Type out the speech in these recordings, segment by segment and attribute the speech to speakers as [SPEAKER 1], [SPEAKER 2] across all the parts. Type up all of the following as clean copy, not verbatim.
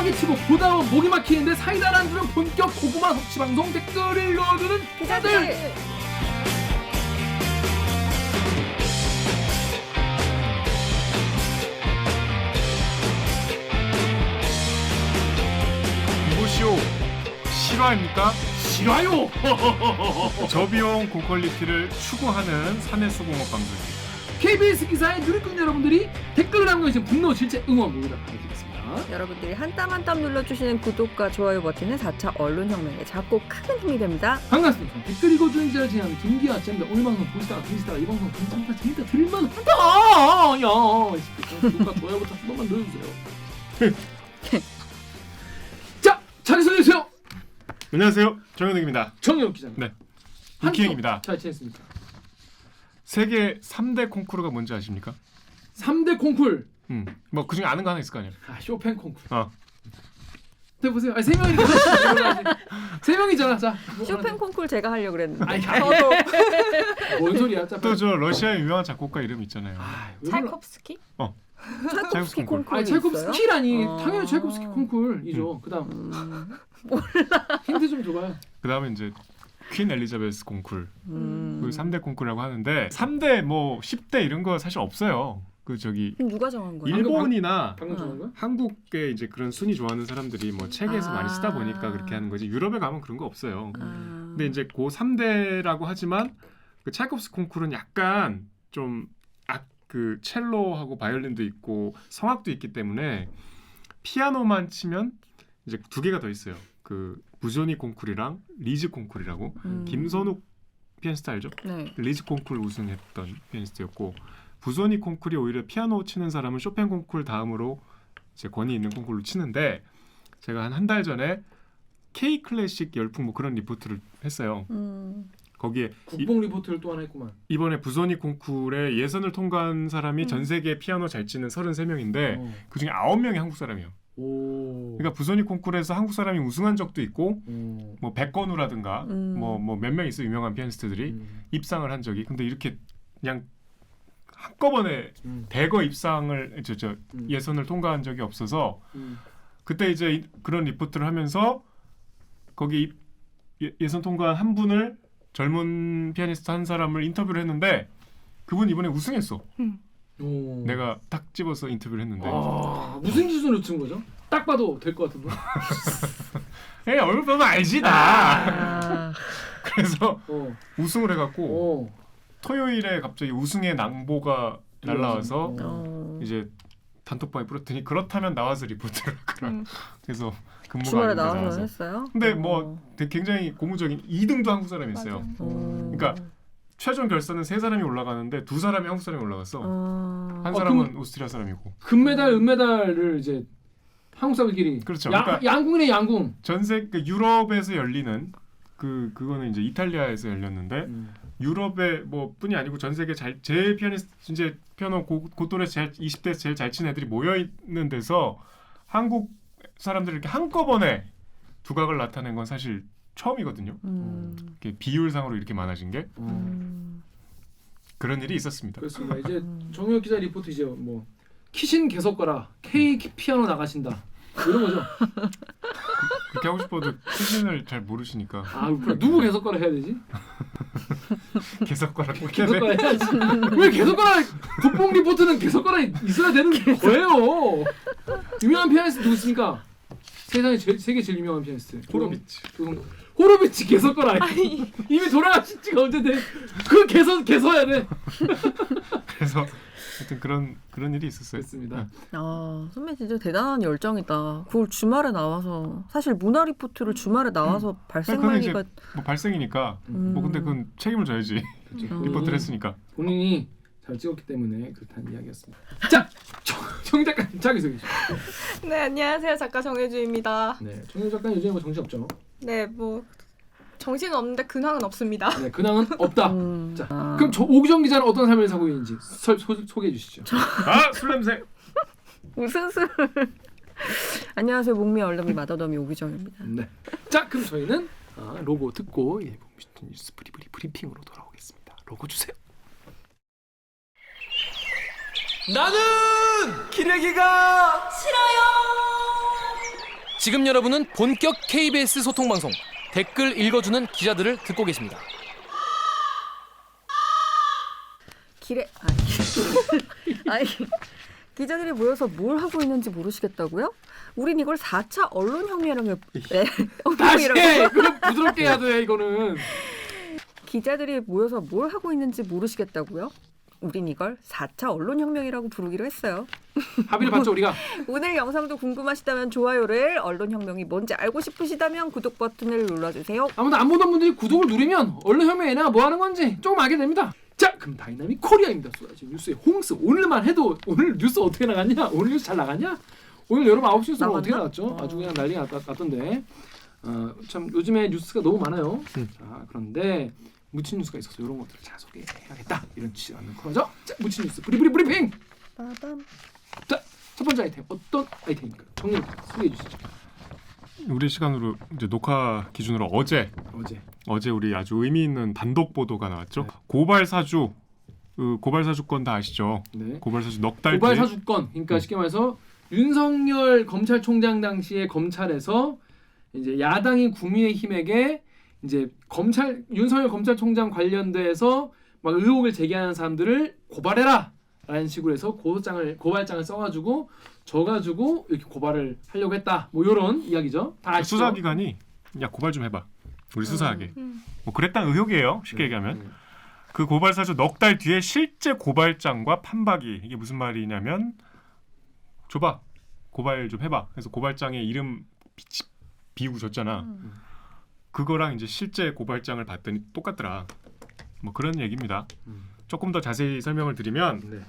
[SPEAKER 1] 사기치고 보다 보면 목이 막히는데 사이다를 안 주는 본격 고구마 섭취 방송 댓글 읽어주는 기자들.
[SPEAKER 2] 이보시오, 실화입니까?
[SPEAKER 1] 싫어요.
[SPEAKER 2] 저비용 고퀄리티를 추구하는 사내수공업 방송입니다.
[SPEAKER 1] KBS 기사의 누리꾼 여러분들이 댓글을 남겨주신 분노, 질책, 응원 모두 다 보내드리겠습니다.
[SPEAKER 3] 여러분들이 한 땀 한 땀 눌러주시는 구독과 좋아요 버튼은 4차 언론혁명에 작고 큰 힘이 됩니다.
[SPEAKER 1] 반갑습니다. 댓글 읽어주는 기자를 진행하는 김기아 쌤입니다. 오늘 방송 보시다가 들으시다가 이 방송 괜찮다, 재밌다, 들을만하다. 야, 구독과 좋아요부터 한 번만 눌러주세요. 자, 자기소개해주세요.
[SPEAKER 2] 안녕하세요, 정현욱입니다.
[SPEAKER 1] 정영 기자입니다.
[SPEAKER 2] 네, 이기행입니다.
[SPEAKER 1] 잘 지냈습니까?
[SPEAKER 2] 세계 3대 콩쿠르가 뭔지 아십니까?
[SPEAKER 1] 3대 콩쿨.
[SPEAKER 2] 뭐 그중에 아는 거 하나 있을 거 아니에요.
[SPEAKER 1] 쇼팽 콩쿨.
[SPEAKER 2] 어.
[SPEAKER 1] 해보세요. 아니, 3명이니까 3명이잖아. 자,
[SPEAKER 3] 쇼팽 콩쿨 제가 하려고 그랬는데.
[SPEAKER 1] 아니,
[SPEAKER 3] 저도
[SPEAKER 1] 뭔 소리야? 자,
[SPEAKER 2] 또 저 러시아의 유명한 작곡가 이름 있잖아요.
[SPEAKER 4] 차이콥스키?
[SPEAKER 3] 차이콥스키 콩쿨이
[SPEAKER 1] 아니, 차이콥스키라니.
[SPEAKER 3] 있어요?
[SPEAKER 1] 당연히 차이콥스키 콩쿨이죠. 그다음 힌트 좀 줘봐요.
[SPEAKER 2] 그 다음에 이제 퀸 엘리자베스 콩쿨, 그 3대 콩쿨이라고 하는데 3대 뭐 10대 이런 거 사실 없어요. 그 저기
[SPEAKER 3] 그럼 누가 정한 거예요?
[SPEAKER 2] 일본이나
[SPEAKER 1] 방금 정한 거야?
[SPEAKER 2] 한국의 이제 그런 순위 좋아하는 사람들이 뭐 책에서 많이 쓰다 보니까 그렇게 하는 거지. 유럽에 가면 그런 거 없어요. 근데 이제 그 3대라고 하지만 그 차이콥스키 콩쿨은 약간 좀 그 첼로하고 바이올린도 있고 성악도 있기 때문에 피아노만 치면 이제 두 개가 더 있어요. 그 부조니 콩쿨이랑 리즈 콩쿨이라고. 김선욱 피아니스트 알죠?
[SPEAKER 3] 네.
[SPEAKER 2] 리즈 콩쿨 우승했던 피아니스트였고, 부조니 콩쿨이 오히려 피아노 치는 사람은 쇼팽 콩쿨 다음으로 이제 권위 있는 콩쿨로 치는데, 제가 한 달 전에 K 클래식 열풍 뭐 그런 리포트를 했어요. 거기에
[SPEAKER 1] 국뽕 리포트를 또 하나 했구만.
[SPEAKER 2] 이번에 부조니 콩쿨에 예선을 통과한 사람이 전 세계 피아노 잘 치는 33명인데 그중에 9명이 한국 사람이에요.
[SPEAKER 1] 오.
[SPEAKER 2] 그러니까 부조니 콩쿨에서 한국 사람이 우승한 적도 있고,
[SPEAKER 1] 오.
[SPEAKER 2] 뭐 백건우라든가 뭐 몇 명 있어 유명한 피아니스트들이 입상을 한 적이. 근데 이렇게 그냥 한꺼번에 대거 입상을 예선을 통과한 적이 없어서 그때 이제 그런 리포트를 하면서 거기 예선 통과한 한 분을, 젊은 피아니스트 한 사람을 인터뷰를 했는데 그분 이번에 우승했어.
[SPEAKER 1] 오.
[SPEAKER 2] 내가 딱 집어서 인터뷰를 했는데.
[SPEAKER 1] 무슨 기준으로 친 거죠? 딱 봐도 될 것 같은데.
[SPEAKER 2] 에 얼굴 보면 알지 나. 그래서 우승을 해갖고 토요일에 갑자기 우승의 낭보가 날라와서 이제 단톡방에 뿌렸더니 그렇다면 나와서 리포트를 하라. 그래서 근무가
[SPEAKER 3] 주말에
[SPEAKER 2] 아닌데
[SPEAKER 3] 나와서 했어요?
[SPEAKER 2] 근데 뭐 되게 굉장히 고무적인 2등도 한국 사람이 있어요. 그러니까 최종 결선은 3사람이 올라가는데 2사람이 한국 사람이 올라갔어. 한 사람은 오스트리아 사람이고.
[SPEAKER 1] 금메달, 은메달을 이제 한국 사람들끼리.
[SPEAKER 2] 그렇죠.
[SPEAKER 1] 그러니까 양궁이네, 양궁.
[SPEAKER 2] 전세 유럽에서 열리는 그거는 이제 이탈리아에서 열렸는데 유럽에 뭐 뿐이 아니고 전 세계 제일 피아니스트, 이제 피아노 고도에서 제일 20대 제일 잘 치는 애들이 모여 있는 데서 한국 사람들이 이렇게 한꺼번에 두각을 나타낸 건 사실 처음이거든요. 이렇게 비율상으로 이렇게 많아진 게. 그런 일이 있었습니다.
[SPEAKER 1] 그렇습니다. 이제 정혁 기자 리포트 이제 뭐 키신 개석거라, K 피아노 나가신다 이런 거죠.
[SPEAKER 2] 그렇게 하고 싶어도 수신을 잘 모르시니까.
[SPEAKER 1] 그럼 누구 개석거라 해야 되지?
[SPEAKER 2] 개석거라 꼭 해야
[SPEAKER 1] 개석거라
[SPEAKER 2] 돼.
[SPEAKER 1] 해야지. 왜 개석거라? 국뽕 리포트는 개석거라 있어야 되는 거예요. 유명한 피아니스트 누구 있습니까? 세계 제일 유명한 피아니스트
[SPEAKER 2] 호로비치.
[SPEAKER 1] 호로비치 개석거라. 이미 돌아가신 지가 언제돼? 그 개서야 돼.
[SPEAKER 2] 그래서 하여튼 그런 일이 있었어요.
[SPEAKER 1] 그렇습니다.
[SPEAKER 3] 선배 진짜 대단한 열정이다. 그걸 주말에 나와서, 사실 문화 리포트를 주말에 나와서 발생말기가
[SPEAKER 2] 뭐 발생이니까 뭐 근데 그건 책임을 져야지. 리포트를 했으니까.
[SPEAKER 1] 본인이 잘 찍었기 때문에 그렇다는 이야기였습니다. 자, 정 작가님 자기소개 주시죠.
[SPEAKER 4] 네, 안녕하세요. 작가 정혜주입니다.
[SPEAKER 1] 네, 정영 작가님 요즘에 뭐 정신 없죠?
[SPEAKER 4] 네, 뭐 정신은 없는데 근황은 없습니다.
[SPEAKER 1] 네, 근황은 없다. 자, 그럼 오기정 기자는 어떤 삶을 사고 있는지 소개해 주시죠.
[SPEAKER 2] 술 냄새.
[SPEAKER 3] 무슨 술? 안녕하세요. 목미 얼더미 마더더미 오기정입니다.
[SPEAKER 1] 네. 자, 그럼 저희는 로고 듣고 뉴스 브리핑으로 돌아오겠습니다. 로고 주세요. 나는 기레기가
[SPEAKER 5] 싫어요. 지금 여러분은 본격 KBS 소통 방송 댓글 읽어주는 기자들을 듣고 계십니다.
[SPEAKER 3] 아니, 기자들이 모여서 뭘 하고 있는지 모르시겠다고요? 우린 이걸 4차 언론혁명이라고
[SPEAKER 1] 다시 해. 그럼 부드럽게 해야 돼 이거는.
[SPEAKER 3] 기자들이 모여서 뭘 하고 있는지 모르시겠다고요? 우린 이걸 4차 언론혁명이라고 부르기로 했어요.
[SPEAKER 1] 합의를 봤죠 우리가.
[SPEAKER 3] 오늘 영상도 궁금하시다면 좋아요를, 언론혁명이 뭔지 알고 싶으시다면 구독 버튼을 눌러주세요.
[SPEAKER 1] 아무도 안 보던 분들이 구독을 누르면 언론혁명이나 뭐 하는 건지 조금 알게 됩니다. 자, 그럼 다이나믹 코리아입니다. 쏟아진 뉴스의 홍스. 오늘만 해도 오늘 뉴스 어떻게 나갔냐? 오늘 뉴스 잘 나갔냐? 오늘 여러분 9시 뉴스는 어떻게 나갔죠? 아주 그냥 난리가 났던데. 참 요즘에 뉴스가 너무 많아요. 자, 그런데 묻힌 뉴스가 있어서 이런 것들을 잘 소개해야겠다. 이런 취지 않는 코너죠. 자, 묻힌 뉴스 브리핑.
[SPEAKER 3] 빠밤.
[SPEAKER 1] 자, 첫 번째 아이템 어떤 아이템입니까? 정리 소개해 주시죠.
[SPEAKER 2] 우리 시간으로 이제 녹화 기준으로 어제 우리 아주 의미 있는 단독 보도가 나왔죠.
[SPEAKER 1] 네.
[SPEAKER 2] 고발 사주 건 다 아시죠?
[SPEAKER 1] 네.
[SPEAKER 2] 고발 사주 넉 달
[SPEAKER 1] 고발
[SPEAKER 2] 뒤에
[SPEAKER 1] 사주권. 그러니까 쉽게 말해서 윤석열 검찰총장 당시에 검찰에서 이제 야당인 국민의힘에게 이제 윤석열 검찰총장 관련돼서 막 의혹을 제기하는 사람들을 고발해라라는 식으로 해서 고발장을 써가지고 져가지고 이렇게 고발을 하려고 했다. 뭐 이런 이야기죠. 다 아시죠?
[SPEAKER 2] 수사기관이 야 고발 좀 해봐. 우리 수사하게. 뭐 그랬다는 의혹이에요. 쉽게 얘기하면. 그 고발 사주 넉 달 뒤에 실제 고발장과 판박이 이게 무슨 말이냐면 줘봐. 고발 좀 해봐. 그래서 고발장에 이름 비우고 줬잖아. 그거랑 이제 실제 고발장을 봤더니 똑같더라. 뭐 그런 얘기입니다. 조금 더 자세히 설명을 드리면
[SPEAKER 1] 네.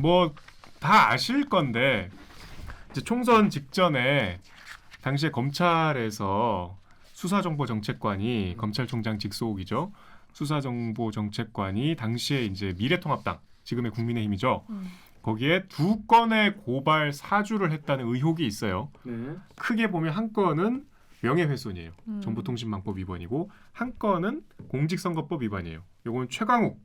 [SPEAKER 2] 뭐 다 아실 건데 이제 총선 직전에 당시에 검찰에서 수사정보정책관이 검찰총장 직속이죠. 수사정보정책관이 당시에 이제 미래통합당 지금의 국민의힘이죠. 거기에 2건의 고발 사주를 했다는 의혹이 있어요.
[SPEAKER 1] 네.
[SPEAKER 2] 크게 보면 한 건은 명예훼손이에요. 정보통신망법 위반이고 한 건은 공직선거법 위반이에요. 요건 최강욱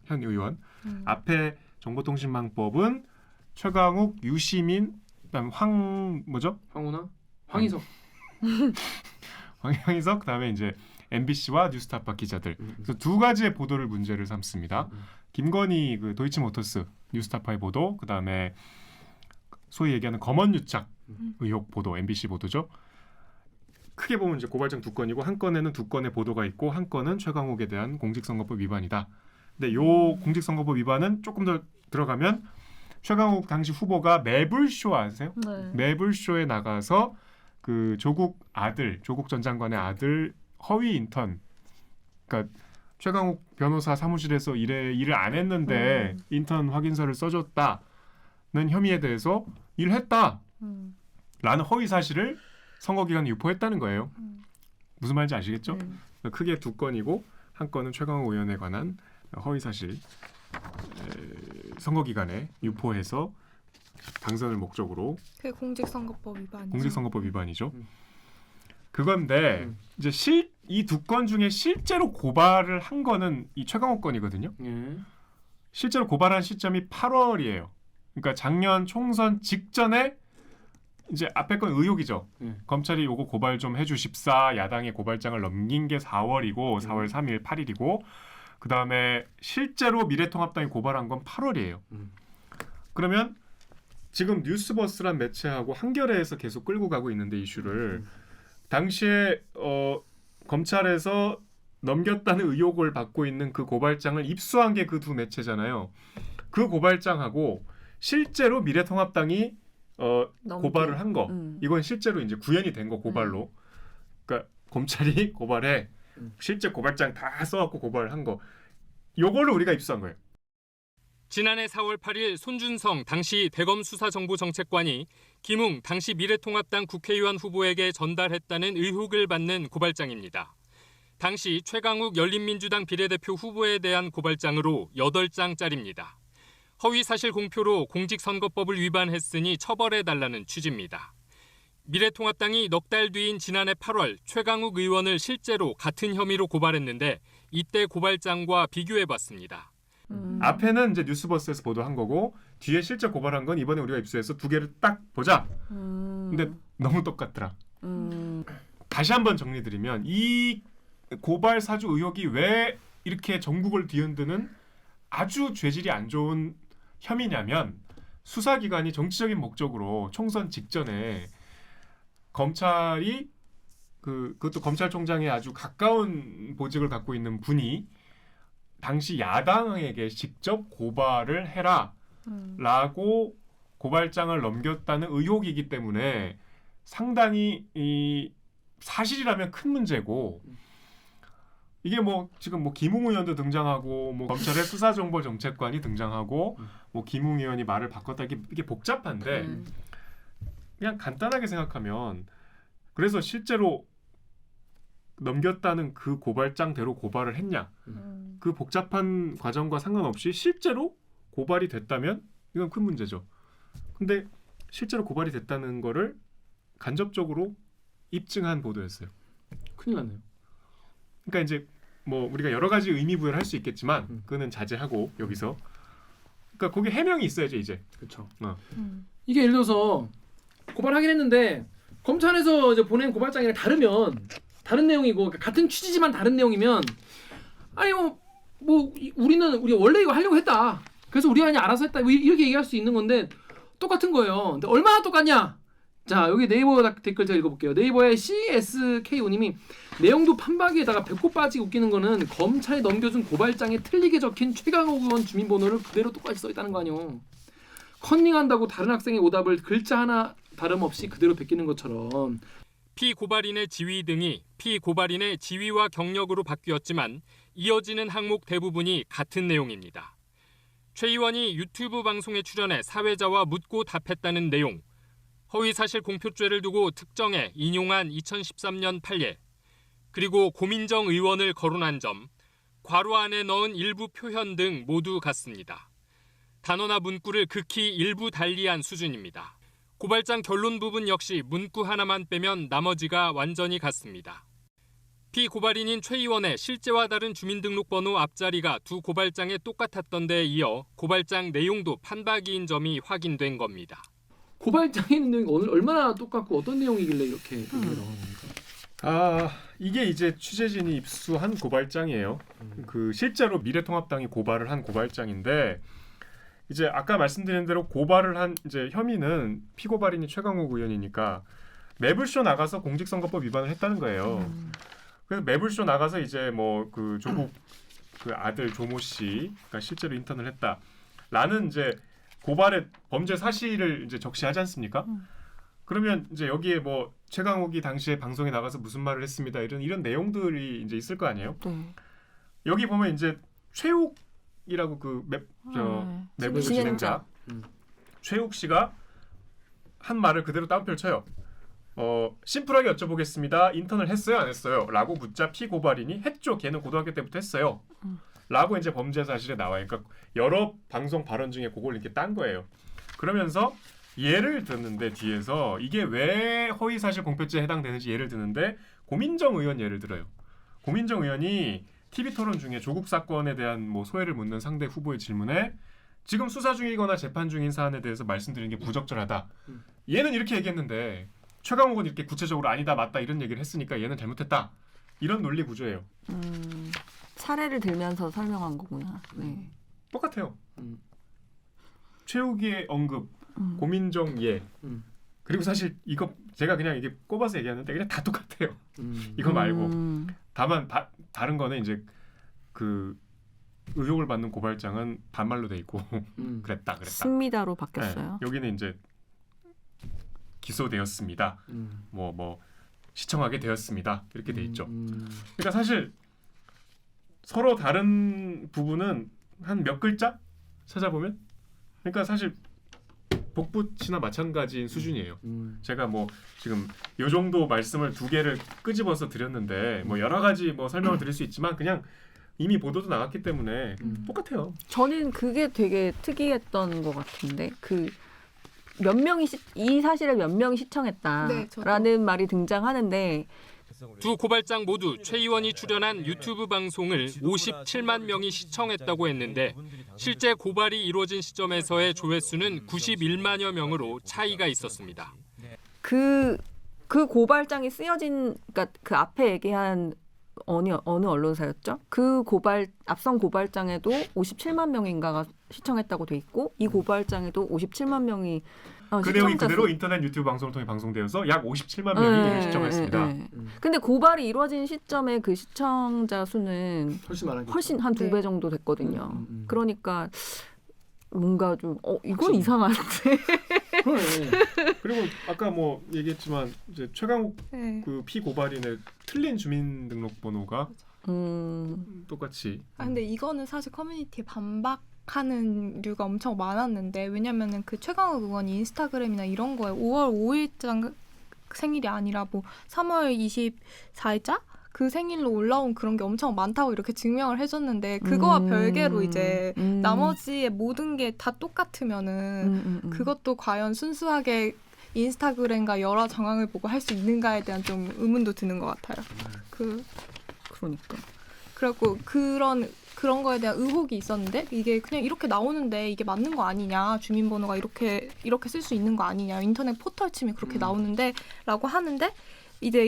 [SPEAKER 2] 현 의원. 앞에 정보통신망법은 최강욱, 유시민, 그다음
[SPEAKER 1] 황운하? 황희석.
[SPEAKER 2] 황희석 그다음에 이제 MBC와 뉴스타파 기자들. 그래서 두 가지의 보도를 문제를 삼습니다. 김건희 그 도이치모터스 뉴스타파의 보도, 그다음에 소위 얘기하는 검언유착 의혹 보도, MBC 보도죠. 크게 보면 이제 고발장 2건이고 한 건에는 2건의 보도가 있고 한 건은 최강욱에 대한 공직선거법 위반이다. 근데 요 공직선거법 위반은 조금 더 들어가면 최강욱 당시 후보가 매불쇼 아세요?
[SPEAKER 3] 네.
[SPEAKER 2] 매불쇼에 나가서 그 조국 전 장관의 아들 허위 인턴, 그러니까 최강욱 변호사 사무실에서 일을 안 했는데 인턴 확인서를 써줬다는 혐의에 대해서 일했다라는 허위 사실을 선거기관에 유포했다는 거예요. 무슨 말인지 아시겠죠? 크게 2건이고 한 건은 최강욱 의원에 관한 허위 사실 선거기관에 유포해서 당선을 목적으로.
[SPEAKER 4] 그게 공직선거법 위반이죠.
[SPEAKER 2] 공직선거법 위반이죠. 그건데 이제 이 2건 중에 실제로 고발을 한 거는 이 최강욱 건이거든요. 실제로 고발한 시점이 8월이에요. 그러니까 작년 총선 직전에 이제 앞에 건 의혹이죠. 검찰이 요거 고발 좀 해주십사. 야당의 고발장을 넘긴 게 4월이고 4월 3일, 8일이고 그 다음에 실제로 미래통합당이 고발한 건 8월이에요. 그러면 지금 뉴스버스란 매체하고 한겨레에서 계속 끌고 가고 있는데 이슈를 당시에 검찰에서 넘겼다는 의혹을 받고 있는 그 고발장을 입수한 게 그 두 매체잖아요. 그 고발장하고 실제로 미래통합당이 고발을 한 거, 이건 실제로 이제 구현이 된 거 고발로. 그러니까 검찰이 고발해 실제 고발장 다 써갖고 고발을 한 거, 요거를 우리가 입수한 거예요.
[SPEAKER 5] 지난해 4월 8일 손준성 당시 대검 수사정보정책관이 김웅 당시 미래통합당 국회의원 후보에게 전달했다는 의혹을 받는 고발장입니다. 당시 최강욱 열린민주당 비례대표 후보에 대한 고발장으로 8장짜리입니다. 허위사실 공표로 공직선거법을 위반했으니 처벌해달라는 취지입니다. 미래통합당이 넉 달 뒤인 지난해 8월 최강욱 의원을 실제로 같은 혐의로 고발했는데 이때 고발장과 비교해봤습니다.
[SPEAKER 2] 앞에는 이제 뉴스버스에서 보도한 거고 뒤에 실제 고발한 건 이번에 우리가 입수해서 두 개를 딱 보자. 근데 너무 똑같더라. 다시 한번 정리드리면 이 고발 사주 의혹이 왜 이렇게 전국을 뒤흔드는 아주 죄질이 안 좋은 혐의냐면 수사기관이 정치적인 목적으로 총선 직전에 검찰이 그것도 검찰총장에 아주 가까운 보직을 갖고 있는 분이 당시 야당에게 직접 고발을 해라라고 고발장을 넘겼다는 의혹이기 때문에 상당히 이 사실이라면 큰 문제고 이게 뭐 지금 뭐 김웅 의원도 등장하고 뭐 검찰의 수사정보정책관이 등장하고 뭐 김웅 의원이 말을 바꿨다 이게 복잡한데 그냥 간단하게 생각하면 그래서 실제로 넘겼다는 그 고발장대로 고발을 했냐 그 복잡한 과정과 상관없이 실제로 고발이 됐다면 이건 큰 문제죠. 근데 실제로 고발이 됐다는 거를 간접적으로 입증한 보도였어요.
[SPEAKER 1] 큰일 났네요.
[SPEAKER 2] 그러니까 이제 뭐 우리가 여러 가지 의미 부여를 할 수 있겠지만 그거는 자제하고 여기서 그러니까 거기 해명이 있어야죠 이제.
[SPEAKER 1] 그렇죠.
[SPEAKER 3] 이게
[SPEAKER 1] 예를 들어서 고발하긴 했는데 검찰에서 이제 보낸 고발장이랑 다르면 다른 내용이고 그러니까 같은 취지지만 다른 내용이면 아니 우리 원래 이거 하려고 했다. 그래서 우리가 그냥 알아서 했다. 이렇게 얘기할 수 있는 건데 똑같은 거예요. 근데 얼마나 똑같냐? 자 여기 네이버 댓글 제가 읽어볼게요. 네이버의 CSKO님이 내용도 판박이에다가 배꼽 빠지게 웃기는 거는 검찰이 넘겨준 고발장에 틀리게 적힌 최강욱 의원 주민번호를 그대로 똑같이 써있다는 거 아니에요. 컨닝한다고 다른 학생의 오답을 글자 하나 다름없이 그대로 베끼는 것처럼
[SPEAKER 5] 피고발인의 지위 등이 피고발인의 지위와 경력으로 바뀌었지만 이어지는 항목 대부분이 같은 내용입니다. 최 의원이 유튜브 방송에 출연해 사회자와 묻고 답했다는 내용, 허위사실 공표죄를 두고 특정해 인용한 2013년 판례, 그리고 고민정 의원을 거론한 점, 괄호 안에 넣은 일부 표현 등 모두 같습니다. 단어나 문구를 극히 일부 달리한 수준입니다. 고발장 결론 부분 역시 문구 하나만 빼면 나머지가 완전히 같습니다. 피고발인인 최 의원의 실제와 다른 주민등록번호 앞자리가 두 고발장에 똑같았던 데에 이어 고발장 내용도 판박이인 점이 확인된 겁니다.
[SPEAKER 1] 고발장에 있는 내용이 오늘 얼마나 똑같고 어떤 내용이길래 이렇게 얘기가 나오는 겁니까?
[SPEAKER 2] 이게 이제 취재진이 입수한 고발장이에요. 그 실제로 미래통합당이 고발을 한 고발장인데 이제 아까 말씀드린 대로 고발을 한 이제 혐의는 피고발인이 최강욱 의원이니까 매불쇼 나가서 공직선거법 위반을 했다는 거예요. 그래서 매불쇼 나가서 이제 뭐 그 조국 그 아들 조모 씨가 실제로 인턴을 했다라는 이제 고발의 범죄 사실을 이제 적시하지 않습니까? 그러면 이제 여기에 뭐 최강욱이 당시에 방송에 나가서 무슨 말을 했습니다. 이런 내용들이 이제 있을 거 아니에요? 여기 보면 이제 최욱이라고 그 매불 진행자 최욱 씨가 한 말을 그대로 따옴표를 쳐요. 심플하게 여쭤보겠습니다. 인턴을 했어요, 안 했어요? 라고 묻자 피고발인이 했죠. 걔는 고등학교 때부터 했어요. 라고 이제 범죄 사실에 나와요. 그러니까 여러 방송 발언 중에 그걸 이렇게 딴 거예요. 그러면서 예를 듣는데 뒤에서 이게 왜 허위사실 공표죄에 해당되는지 예를 드는데 고민정 의원 예를 들어요. 고민정 의원이 TV토론 중에 조국 사건에 대한 뭐 소회를 묻는 상대 후보의 질문에 지금 수사 중이거나 재판 중인 사안에 대해서 말씀드리는 게 부적절하다. 얘는 이렇게 얘기했는데 최강욱은 이렇게 구체적으로 아니다 맞다 이런 얘기를 했으니까 얘는 잘못했다. 이런 논리 구조예요.
[SPEAKER 3] 사례를 들면서 설명한 거구나. 네.
[SPEAKER 2] 똑같아요. 최욱의 언급, 고민정 예. 그리고 사실 이거 제가 그냥 이게 꼽아서 얘기하는데 그냥 다 똑같아요. 이거 말고 다만 다른 거는 이제 그 의혹을 받는 고발장은 반말로 돼 있고 그랬다.
[SPEAKER 3] 씁니다로 바뀌었어요.
[SPEAKER 2] 네, 여기는 이제 기소되었습니다. 뭐 시청하게 되었습니다. 이렇게 돼 있죠. 그러니까 사실 서로 다른 부분은 한 몇 글자 찾아보면 그러니까 사실 복붙이나 마찬가지인 수준이에요. 제가 뭐 지금 요 정도 말씀을 두 개를 끄집어서 드렸는데 뭐 여러 가지 뭐 설명을 드릴 수 있지만 그냥 이미 보도도 나갔기 때문에 똑같아요.
[SPEAKER 3] 저는 그게 되게 특이했던 것 같은데 몇 명이 이 사실을 몇 명이 시청했다라는 말이 등장하는데
[SPEAKER 5] 두 고발장 모두 최 의원이 출연한 유튜브 방송을 57만 명이 시청했다고 했는데 실제 고발이 이루어진 시점에서의 조회수는 91만여 명으로 차이가 있었습니다.
[SPEAKER 3] 그 고발장이 쓰여진 그러니까 그 앞에 얘기한 어느 언론사였죠? 그 앞선 고발장에도 57만 명인가가 시청했다고 돼 있고 이 고발장에도 57만 명이
[SPEAKER 2] 그 내용이
[SPEAKER 3] 시청자
[SPEAKER 2] 그대로 인터넷 유튜브 방송을 통해 방송되어서 약 57만 명이 이를 시청했습니다.
[SPEAKER 3] 근데 고발이 이루어진 시점에 그 시청자 수는 훨씬 한 2배 정도 됐거든요. 그러니까 뭔가 좀 이건 이상한데.
[SPEAKER 2] 그리고 아까 뭐 얘기했지만 이제 최강욱 그 피고발인의 틀린 주민등록번호가 똑같이.
[SPEAKER 4] 근데 이거는 사실 커뮤니티에 반박하는 류가 엄청 많았는데 왜냐면은 그 최강욱 의원이 인스타그램이나 이런 거에 5월 5일장 생일이 아니라 뭐 3월 24일자 그 생일로 올라온 그런 게 엄청 많다고 이렇게 증명을 해줬는데 그거와 별개로 이제 나머지의 모든 게 다 똑같으면은 그것도 과연 순수하게 인스타그램과 여러 정황을 보고 할 수 있는가에 대한 좀 의문도 드는 것 같아요.
[SPEAKER 3] 그러니까.
[SPEAKER 4] 그리고 그런 거에 대한 의혹이 있었는데 이게 그냥 이렇게 나오는데 이게 맞는 거 아니냐, 주민번호가 이렇게 쓸 수 있는 거 아니냐, 인터넷 포털 치면 그렇게 나오는데라고 하는데 이제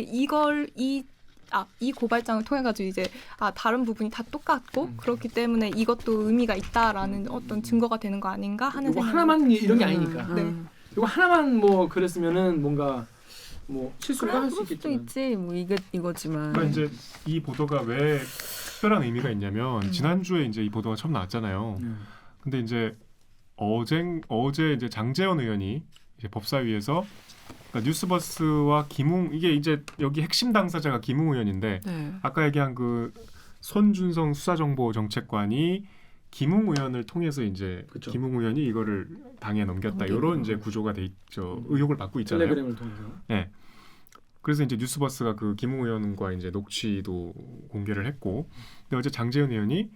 [SPEAKER 4] 이 고발장을 통해 가지고 이제 다른 부분이 다 똑같고 그렇기 때문에 이것도 의미가 있다라는 어떤 증거가 되는 거 아닌가 하는
[SPEAKER 1] 이거
[SPEAKER 4] 생각이
[SPEAKER 1] 하나만 이런 게 아니니까.
[SPEAKER 4] 네.
[SPEAKER 1] 이거 하나만 뭐 그랬으면은 뭔가 뭐 실수를 할 수
[SPEAKER 3] 그럴 수도
[SPEAKER 1] 있겠지만.
[SPEAKER 3] 있지. 뭐 이거지만.
[SPEAKER 2] 그러니까 이제 이 보도가 왜 특별한 의미가 있냐면 지난주에 이제 이 보도가 처음 나왔잖아요. 근데 이제 어제 이제 장제원 의원이 이제 법사위에서 그러니까 뉴스버스와 이게 이제 여기 핵심 당사자가 김웅 의원인데 아까 얘기한 그 손준성 수사정보정책관이 김웅 의원을 통해서 이제
[SPEAKER 1] 그쵸.
[SPEAKER 2] 김웅 의원이 이거를 당에 넘겼다. 이런 이제 구조가 돼 있죠. 의혹을 받고 있잖아요.
[SPEAKER 1] 텔레그램을 통해서.
[SPEAKER 2] 네. 그래서 이제 뉴스버스가 그 김웅 의원과 이제 녹취도 공개를 했고, 근데 어제 장제원 의원이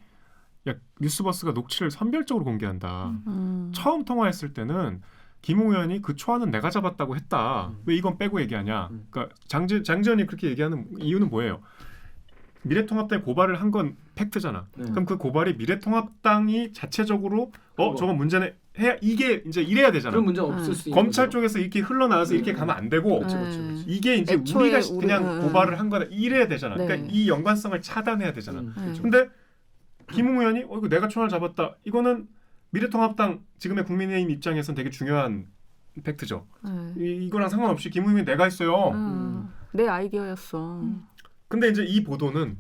[SPEAKER 2] 뉴스버스가 녹취를 선별적으로 공개한다. 처음 통화했을 때는 김웅 의원이 그 초안은 내가 잡았다고 했다. 왜 이건 빼고 얘기하냐? 그러니까 장제원이 그렇게 얘기하는 이유는 뭐예요? 미래통합당에 고발을 한 건 팩트잖아. 그럼 그 고발이 미래통합당이 자체적으로 저건 문제네 이게 이제 이래야 되잖아.
[SPEAKER 1] 그런 문제 없을 수 있는
[SPEAKER 2] 검찰
[SPEAKER 1] 거죠.
[SPEAKER 2] 쪽에서 이렇게 흘러나와서 이렇게 가면 안 되고 이게 이제
[SPEAKER 3] 애초에
[SPEAKER 2] 우리가 그냥 고발을 한 거다 이래야 되잖아. 그러니까 이 연관성을 차단해야 되잖아. 근데 김웅 의원이 이거 내가 초안을 잡았다. 이거는 미래통합당 지금의 국민의힘 입장에서는 되게 중요한 팩트죠. 이거랑 상관없이 김웅 의원이 내가 했어요.
[SPEAKER 3] 내 아이디어였어.
[SPEAKER 2] 근데 이제 이 보도는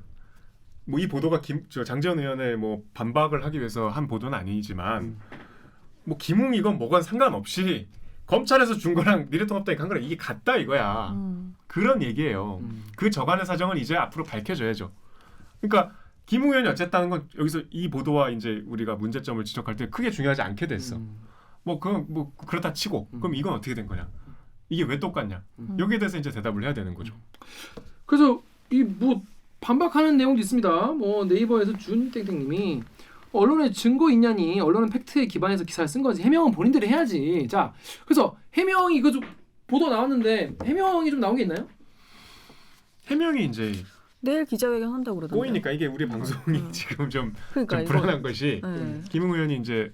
[SPEAKER 2] 뭐 이 보도가 장제원 의원의 뭐 반박을 하기 위해서 한 보도는 아니지만 뭐 김웅 이건 뭐건 상관없이 검찰에서 준 거랑 미래통합당이 간 거랑 이게 같다 이거야. 그런 얘기예요. 그 저간의 사정은 이제 앞으로 밝혀져야죠. 그러니까 김웅 의원이 어쨌다는 건 여기서 이 보도와 이제 우리가 문제점을 지적할 때 크게 중요하지 않게 됐어. 뭐 그렇다 치고 그럼 이건 어떻게 된 거냐? 이게 왜 똑같냐? 여기에 대해서 이제 대답을 해야 되는 거죠.
[SPEAKER 1] 그래서 이 뭐 반박하는 내용도 있습니다. 뭐 네이버에서 준땡땡님이 언론에 증거 있냐니 언론은 팩트에 기반해서 기사를 쓴 거지 해명은 본인들이 해야지. 자 그래서 해명이 이거 좀 보도 나왔는데 해명이 좀 나온 게 있나요?
[SPEAKER 2] 해명이 이제
[SPEAKER 3] 내일 기자회견 한다고 그러던데.
[SPEAKER 2] 보이니까 이게 우리 방송이 지금 좀
[SPEAKER 3] 그러니까
[SPEAKER 2] 불안한 것이
[SPEAKER 3] 네.
[SPEAKER 2] 김웅 의원이 이제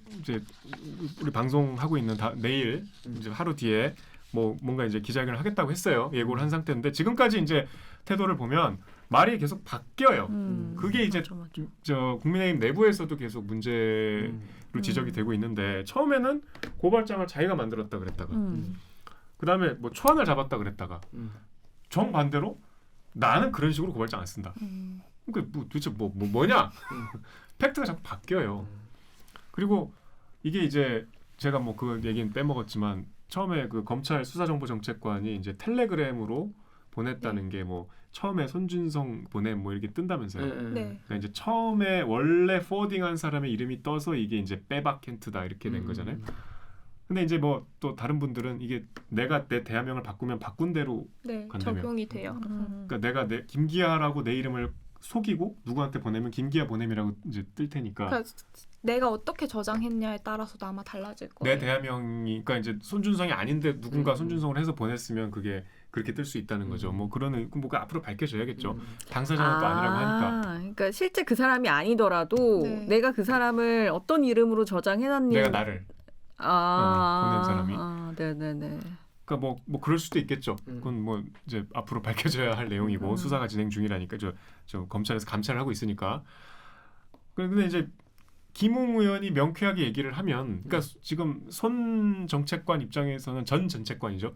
[SPEAKER 2] 우리 방송하고 있는 내일 이제 하루 뒤에 뭔가 이제 기자회견을 하겠다고 했어요. 예고를 한 상태인데 지금까지 이제 태도를 보면 말이 계속 바뀌어요. 그게 이제
[SPEAKER 3] 맞아.
[SPEAKER 2] 국민의힘 내부에서도 계속 문제로 지적이 되고 있는데 처음에는 고발장을 자기가 만들었다 그랬다가 그다음에 뭐 초안을 잡았다 그랬다가 정반대로 나는 그런 식으로 고발장 안 쓴다. 그러니까 뭐 도대체 뭐냐? 팩트가 자꾸 바뀌어요. 그리고 이게 이제 제가 뭐 그 얘기는 빼먹었지만 처음에 그 검찰 수사정보정책관이 이제 텔레그램으로 보냈다는 게 뭐 처음에 손준성 보냄 뭐 이렇게 뜬다면서요.
[SPEAKER 4] 네.
[SPEAKER 2] 그러니까 이제 처음에 원래 포워딩한 사람의 이름이 떠서 이게 이제 빼박 켄트다 이렇게 된 거잖아요. 근데 이제 뭐 또 다른 분들은 이게 내가 내 대화명을 바꾸면 바꾼 대로 간다며.
[SPEAKER 4] 적용이 돼요.
[SPEAKER 2] 그러니까 내가 김기아라고 내 이름을 속이고 누구한테 보내면 김기아 보냄이라고 이제 뜰 테니까.
[SPEAKER 4] 그러니까 내가 어떻게 저장했냐에 따라서도 아마 달라질 거예요.
[SPEAKER 2] 내 대화명이 그러니까 이제 손준성이 아닌데 누군가 손준성을 해서 보냈으면 그게 그렇게 뜰 수 있다는 거죠. 뭐 그러는 뭐가 앞으로 밝혀져야겠죠. 당사자는 또 아니라고 하니까.
[SPEAKER 3] 그러니까 실제 그 사람이 아니더라도
[SPEAKER 4] 네.
[SPEAKER 3] 내가 그 사람을 어떤 이름으로 저장해놨니?
[SPEAKER 2] 내가 나를 보낸 사람이.
[SPEAKER 3] 네네네.
[SPEAKER 2] 그러니까 뭐 그럴 수도 있겠죠. 그건 뭐 이제 앞으로 밝혀져야 할 내용이고 수사가 진행 중이라니까 저 검찰에서 감찰을 하고 있으니까. 근데 이제 김웅 의원이 명쾌하게 얘기를 하면, 그러니까 지금 손 정책관 입장에서는 전 정책관이죠.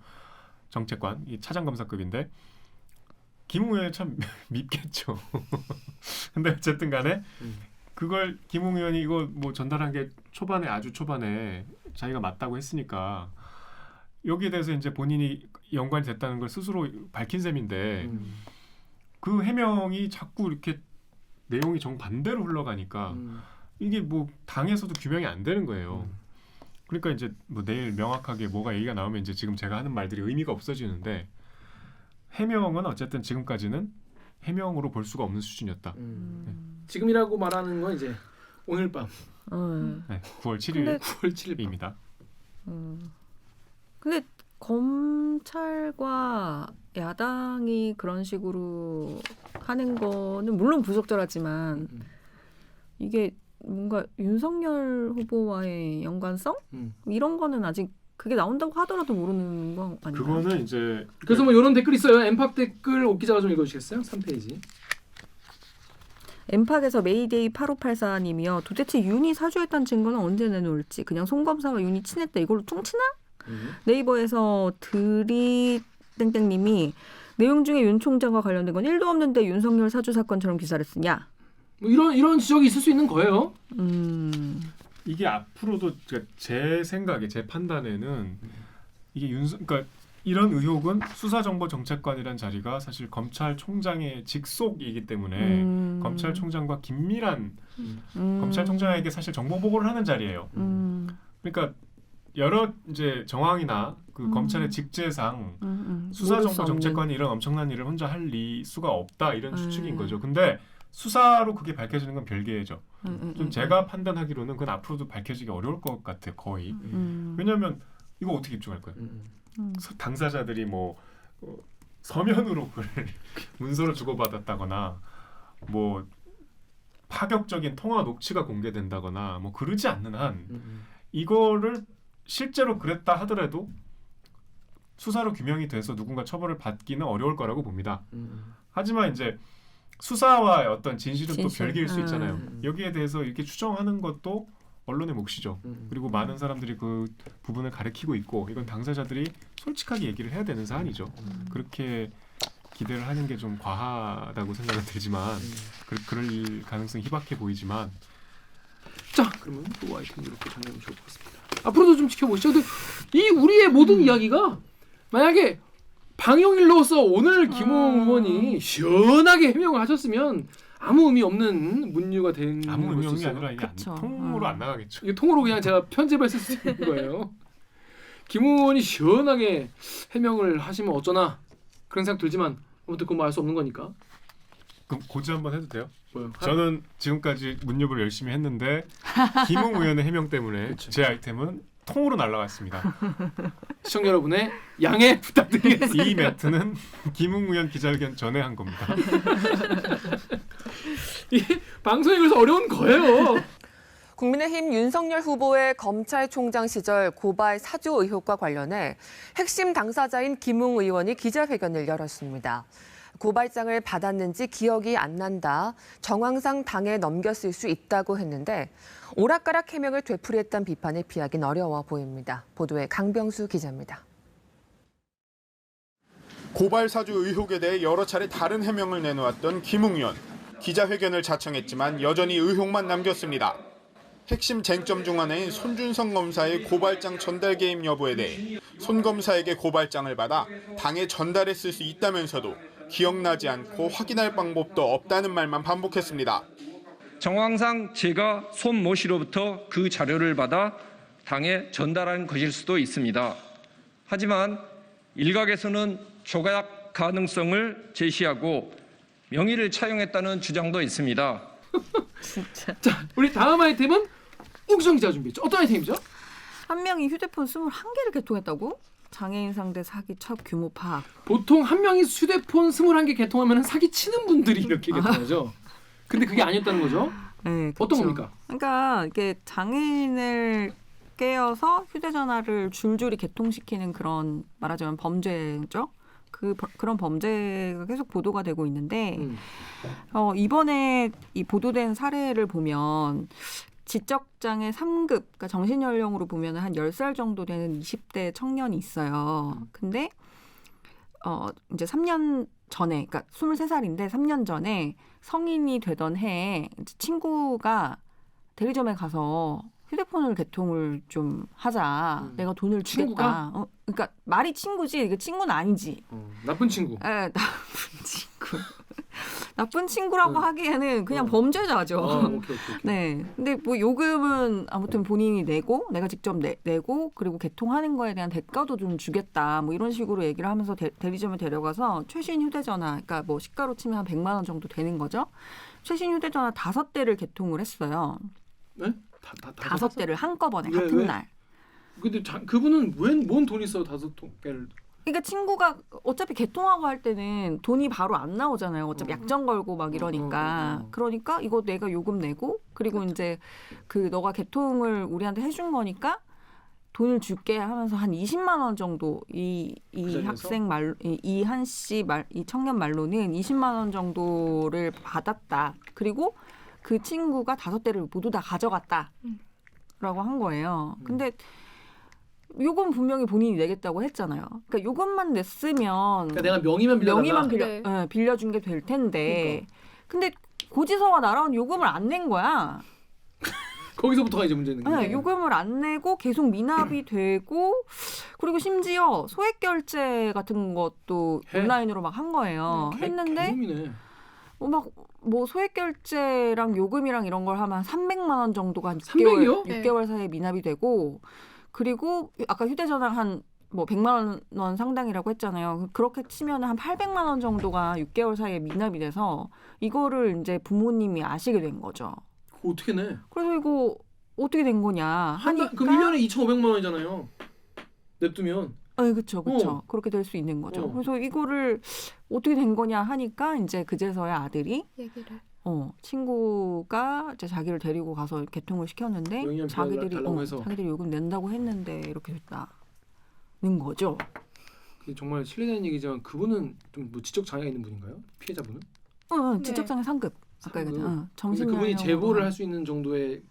[SPEAKER 2] 정책관 이 차장검사급인데 김웅 의원이 참 밉겠죠. 근데 어쨌든간에 그걸 김웅 의원이 이거 뭐 전달한 게 아주 초반에 자기가 맞다고 했으니까 여기에 대해서 이제 본인이 연관이 됐다는 걸 스스로 밝힌 셈인데 그 해명이 자꾸 이렇게 내용이 정반대로 흘러가니까 이게 뭐 당에서도 규명이 안 되는 거예요. 그러니까 이제 뭐 내일 명확하게 뭐가 얘기가 나오면 이제 지금 제가 하는 말들이 의미가 없어지는데 해명은 어쨌든 지금까지는 해명으로 볼 수가 없는 수준이었다.
[SPEAKER 1] 지금이라고 말하는 건 이제 오늘 밤
[SPEAKER 2] 네, 9월 7일
[SPEAKER 3] 근데-
[SPEAKER 1] 9월 7일 밤.
[SPEAKER 2] 입니다.
[SPEAKER 3] 근데 검찰과 야당이 그런 식으로 하는 거는 물론 부적절하지만 이게 뭔가 윤석열 후보와의 연관성 이런 거는 아직 그게 나온다고 하더라도 모르는 거 아닌가요?
[SPEAKER 2] 그거는 이제
[SPEAKER 1] 그래서 뭐 이런 댓글 있어요. 엠팍 댓글 옥 기자가 좀 읽어주시겠어요? 3페이지.
[SPEAKER 3] 엠팍에서 메이데이 8584님이요. 도대체 윤이 사주했다는 증거는 언제 내놓을지. 그냥 송 검사와 윤이 친했다. 이걸로 퉁치나? 네이버에서 드리 땡땡님이 내용 중에 윤 총장과 관련된 건 1도 없는데 윤석열 사주 사건처럼 기사를 쓰냐?
[SPEAKER 1] 뭐 이런 지적이 있을 수 있는 거예요.
[SPEAKER 2] 이게 앞으로도 제 생각에 제 판단에는 이게 그러니까 이런 의혹은 수사정보정책관이라는 자리가 사실 검찰총장의 직속이기 때문에 검찰총장과 긴밀한 검찰총장에게 사실 정보 보고를 하는 자리예요. 그러니까 여러 이제 정황이나 그 검찰의 직제상 수사정보정책관이 이런 엄청난 일을 혼자 할 수가 없다 이런 추측인 거죠. 근데 수사로 그게 밝혀지는 건 별개죠. 좀 제가 판단하기로는 그건 앞으로도 밝혀지기 어려울 것 같아요. 거의. 왜냐하면 이거 어떻게 입증할 거예요? 당사자들이 뭐 서면으로 그걸 문서로 주고받았다거나 뭐 파격적인 통화 녹취가 공개된다거나 뭐 그러지 않는 한 이거를 실제로 그랬다 하더라도 수사로 규명이 돼서 누군가 처벌을 받기는 어려울 거라고 봅니다. 하지만 이제 수사와 어떤 진실은 또 별개일 수 있잖아요. 여기에 대해서 이렇게 추정하는 것도 언론의 몫이죠. 그리고 많은 사람들이 그 부분을 가리키고 있고 이건 당사자들이 솔직하게 얘기를 해야 되는 사안이죠. 그렇게 기대를 하는 게 좀 과하다고 생각은 들지만 그럴 가능성이 희박해 보이지만
[SPEAKER 1] 자, 그러면 또 아이템 이렇게 정리하면 좋을 것 같습니다. 앞으로도 좀 지켜보시죠. 근데 이 우리의 모든 이야기가 만약에 방영일로서 오늘 김웅 의원이 시원하게 해명을 하셨으면 아무 의미 없는 문유가 된
[SPEAKER 2] 아무 의미 없는 게
[SPEAKER 1] 것이죠.
[SPEAKER 2] 아니라 이게 통으로 안 나가겠죠.
[SPEAKER 1] 이게 통으로 그냥 제가 편집을 쓸 수 있는 거예요. 김웅 의원이 시원하게 해명을 하시면 어쩌나 그런 생각 들지만 아무튼 그건 뭐 알 수 없는 거니까.
[SPEAKER 2] 그럼 고지 한번 해도 돼요?
[SPEAKER 1] 뭐요?
[SPEAKER 2] 저는 지금까지 문유를 열심히 했는데 김웅 의원의 해명 때문에
[SPEAKER 1] 그쵸.
[SPEAKER 2] 제 아이템은 통으로 날아갔습니다.
[SPEAKER 1] 시청자 여러분의 양해 부탁드리겠습니다.
[SPEAKER 2] 이 멘트는 김웅 의원 기자회견 전에 한 겁니다.
[SPEAKER 1] 이게 방송에 그래서 어려운 거예요.
[SPEAKER 6] 국민의힘 윤석열 후보의 검찰총장 시절 고발 사주 의혹과 관련해 핵심 당사자인 김웅 의원이 기자회견을 열었습니다. 고발장을 받았는지 기억이 안 난다. 정황상 당에 넘겼을 수 있다고 했는데 오락가락 해명을 되풀이했던 비판을 피하긴 어려워 보입니다. 보도에 강병수 기자입니다.
[SPEAKER 7] 고발 사주 의혹에 대해 여러 차례 다른 해명을 내놓았던 김웅 의원. 기자회견을 자청했지만 여전히 의혹만 남겼습니다. 핵심 쟁점 중 하나인 손준성 검사의 고발장 전달 개입 여부에 대해 손 검사에게 고발장을 받아 당에 전달했을 수 있다면서도 기억나지 않고 확인할 방법도 없다는 말만 반복했습니다.
[SPEAKER 8] 정황상 제가 손 모 씨로부터 그 자료를 받아 당에 전달한 것일 수도 있습니다. 하지만 일각에서는 조작 가능성을 제시하고 명의를 차용했다는 주장도 있습니다.
[SPEAKER 1] 자, 우리 다음 아이템은 옥수정 기자가 준비했죠. 어떤 아이템이죠?
[SPEAKER 3] 한 명이 휴대폰 21개를 개통했다고? 장애인 상대 사기 첫 규모 파악.
[SPEAKER 1] 보통 한 명이 휴대폰 21개 개통하면 사기 치는 분들이 이렇게 개통하죠. 근데 그게 아니었다는 거죠?
[SPEAKER 3] 네,
[SPEAKER 1] 어떤
[SPEAKER 3] 그쵸.
[SPEAKER 1] 겁니까?
[SPEAKER 3] 그러니까 이게 장애인을 깨어서 휴대전화를 줄줄이 개통시키는 그런 말하자면 범죄죠. 그런 범죄가 계속 보도가 되고 있는데 이번에 이 보도된 사례를 보면 지적장애 3급, 그러니까 정신연령으로 보면 한 10살 정도 되는 20대 청년이 있어요. 근데 이제 3년 전에, 그러니까 23살인데 3년 전에 성인이 되던 해에 친구가 대리점에 가서 휴대폰을 개통을 좀 하자. 내가 돈을 주겠다. 그러니까 말이 친구지, 이게 친구는 아니지.
[SPEAKER 1] 나쁜 친구.
[SPEAKER 3] 나쁜 친구. 나쁜 친구라고 하기에는 그냥 범죄자죠.
[SPEAKER 1] 오케이.
[SPEAKER 3] 네. 근데 뭐 요금은 아무튼 본인이 내고 내가 직접 내고 그리고 개통하는 거에 대한 대가도 좀 주겠다. 뭐 이런 식으로 얘기를 하면서 대리점에 데려가서 최신 휴대전화, 그러니까 뭐 시가로 치면 한 100만 원 정도 되는 거죠. 최신 휴대전화 5대를 개통을 했어요.
[SPEAKER 1] 네?
[SPEAKER 3] 5대를 한꺼번에
[SPEAKER 1] 왜,
[SPEAKER 3] 같은
[SPEAKER 1] 왜?
[SPEAKER 3] 날.
[SPEAKER 1] 근데 그분은 뭔 돈이 있어 5개를?
[SPEAKER 3] 그러니까 친구가 어차피 개통하고 할 때는 돈이 바로 안 나오잖아요. 어차피 약정 걸고 막 이러니까. 그러니까 이거 내가 요금 내고 그리고 이제 그 너가 개통을 우리한테 해준 거니까 돈을 줄게 하면서 한 20만 원 정도 이 학생 말 이 한 씨 말 이 청년 말로는 20만 원 정도를 받았다. 그리고 그 친구가 5대를 모두 다 가져갔다라고 한 거예요. 근데 요금 분명히 본인이 내겠다고 했잖아요. 그러니까 요금만 냈으면
[SPEAKER 1] 그러니까 내가 명의만
[SPEAKER 3] 빌려준 게 될 텐데.
[SPEAKER 1] 그러니까.
[SPEAKER 3] 근데 고지서가 날아온 요금을 안 낸 거야.
[SPEAKER 1] 거기서부터가 이제 문제는 거예요.
[SPEAKER 3] 네, 요금을 안 내고 계속 미납이 되고 그리고 심지어 소액 결제 같은 것도 온라인으로 막 한 거예요. 했는데 뭐 소액 결제랑 요금이랑 이런 걸 하면 300만 원 정도가 한 6개월 사이에 미납이 되고 그리고 아까 휴대전화 한 뭐 100만 원 상당이라고 했잖아요. 그렇게 치면 한 800만 원 정도가 6개월 사이에 미납이 돼서 이거를 이제 부모님이 아시게 된 거죠.
[SPEAKER 1] 어떻게 내?
[SPEAKER 3] 그래서 이거 어떻게 된 거냐 하니까
[SPEAKER 1] 그럼 1년에 2,500만 원이잖아요. 냅두면.
[SPEAKER 3] 네, 그렇죠. 그렇게 될 수 있는 거죠. 그래서 이거를 어떻게 된 거냐 하니까 이제 그제서야 아들이
[SPEAKER 4] 얘기를.
[SPEAKER 3] 친구가 이제 자기를 데리고 가서 개통을 시켰는데 자기들이 요금 낸다고 했는데 이렇게 됐다는 거죠.
[SPEAKER 1] 정말 실례되는 얘기지만 그분은 좀 뭐 지적 장애가 있는 분인가요? 피해자분은?
[SPEAKER 3] 지적장애 3급. 아까 얘기했잖아.
[SPEAKER 1] 그분이 제보를 할 수 있는 정도의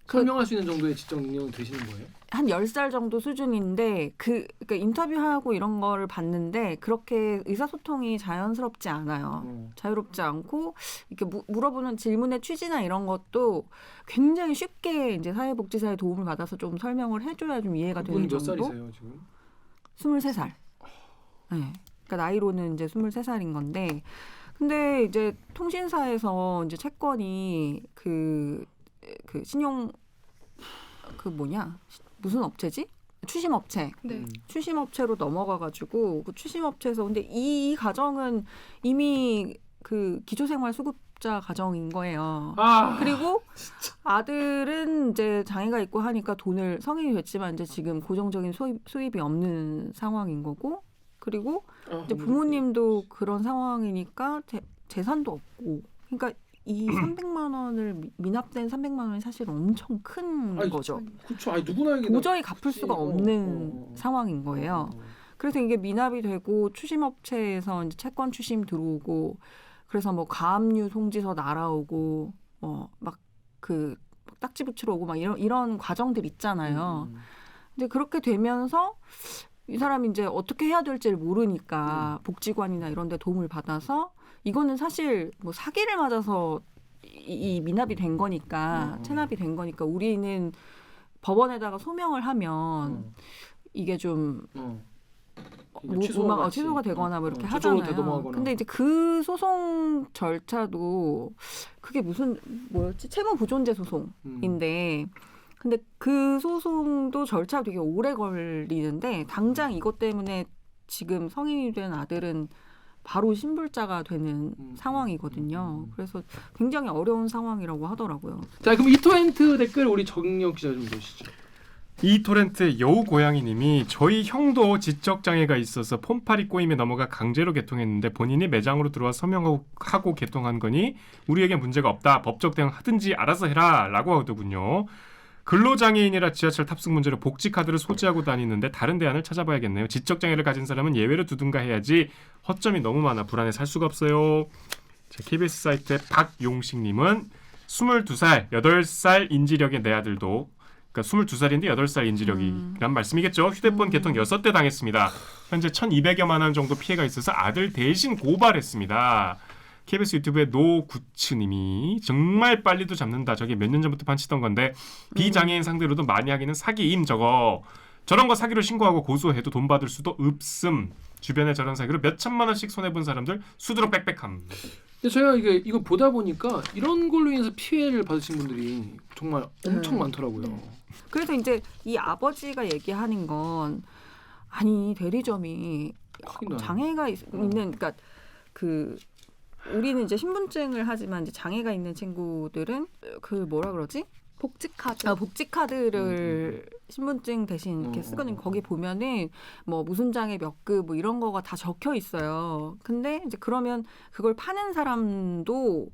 [SPEAKER 1] 설명할 수 있는 정도의 지적 능력은 되시는 거예요?
[SPEAKER 3] 한 10살 정도 수준인데 그러니까 인터뷰하고 이런 거를 봤는데 그렇게 의사소통이 자연스럽지 않아요. 자유롭지 않고 이렇게 물어보는 질문의 취지나 이런 것도 굉장히 쉽게 이제 사회복지사의 도움을 받아서 좀 설명을 해줘야 좀 이해가 되는 정도.
[SPEAKER 1] 몇 살이세요 지금?
[SPEAKER 3] 23살. 네. 그러니까 나이로는 이제 23살인 건데 근데 이제 통신사에서 이제 채권이 그 신용 무슨 업체지? 추심업체.
[SPEAKER 4] 네.
[SPEAKER 3] 추심업체로 넘어가가지고 그 추심업체에서 근데 이 가정은 이미 그 기초생활수급자 가정인 거예요. 그리고 아들은 이제 장애가 있고 하니까 돈을 성인이 됐지만 이제 지금 고정적인 수입이 없는 상황인 거고 그리고 이제 부모님도 그런 상황이니까 재산도 없고 그러니까 이 300만 원을 미납된 300만 원이 사실 엄청 큰 거죠.
[SPEAKER 1] 그렇죠. 누구나
[SPEAKER 3] 도저히 갚을 수가 없는 상황인 거예요. 그래서 이게 미납이 되고 추심업체에서 이제 채권 추심 들어오고 그래서 뭐 가압류 송지서 날아오고 막 그 딱지 붙이러 오고 막 이런 과정들 있잖아요. 근데 그렇게 되면서 이 사람이 이제 어떻게 해야 될지를 모르니까 복지관이나 이런 데 도움을 받아서 이거는 사실 뭐 사기를 맞아서 이 미납이 된 거니까 체납이 된 거니까 우리는 법원에다가 소명을 하면 이게 좀 취소가 되거나 뭐 이렇게 하잖아요. 근데 이제 그 소송 절차도 그게 뭐였지? 채무보존제 소송인데 근데 그 소송도 절차가 되게 오래 걸리는데 당장 이것 때문에 지금 성인이 된 아들은 바로 신불자가 되는 상황이거든요. 그래서 굉장히 어려운 상황이라고 하더라고요.
[SPEAKER 1] 자, 그럼 이토렌트 댓글 우리 정영 기자 좀 보시죠.
[SPEAKER 2] 이토렌트 여우고양이님이 저희 형도 지적장애가 있어서 폰팔이 꼬임에 넘어가 강제로 개통했는데 본인이 매장으로 들어와 서명하고 개통한 거니 우리에게 문제가 없다. 법적 대응 하든지 알아서 해라 라고 하더군요. 근로장애인이라 지하철 탑승 문제로 복지카드를 소지하고 다니는데 다른 대안을 찾아봐야겠네요. 지적장애를 가진 사람은 예외로 두든가 해야지 허점이 너무 많아 불안해 살 수가 없어요. 자, KBS 사이트의 박용식님은 22살, 8살 인지력의 내 아들도 그러니까 22살인데 8살 인지력이란 말씀이겠죠. 휴대폰 개통 6대 당했습니다. 현재 1,200여만 원 정도 피해가 있어서 아들 대신 고발했습니다. KBS 유튜브의 노구츠님이 정말 빨리도 잡는다. 저게 몇 년 전부터 판치던 건데 비장애인 상대로도 많이 하기는 사기임 저거. 저런 거 사기로 신고하고 고소해도 돈 받을 수도 없음. 주변에 저런 사기로 몇 천만 원씩 손해본 사람들 수두룩 빽빽함.
[SPEAKER 1] 근데 제가 이거 보다 보니까 이런 걸로 인해서 피해를 받으신 분들이 정말 엄청 많더라고요.
[SPEAKER 3] 그래서 이제 이 아버지가 얘기하는 건 아니 대리점이 장애가 있는 그러니까 그 우리는 이제 신분증을 하지만 이제 장애가 있는 친구들은 그 뭐라 그러지?
[SPEAKER 4] 복지카드.
[SPEAKER 3] 복지카드를 신분증 대신 이렇게 쓰거든요. 거기 보면은 뭐 무슨 장애 몇 급 뭐 이런 거가 다 적혀 있어요. 근데 이제 그러면 그걸 파는 사람도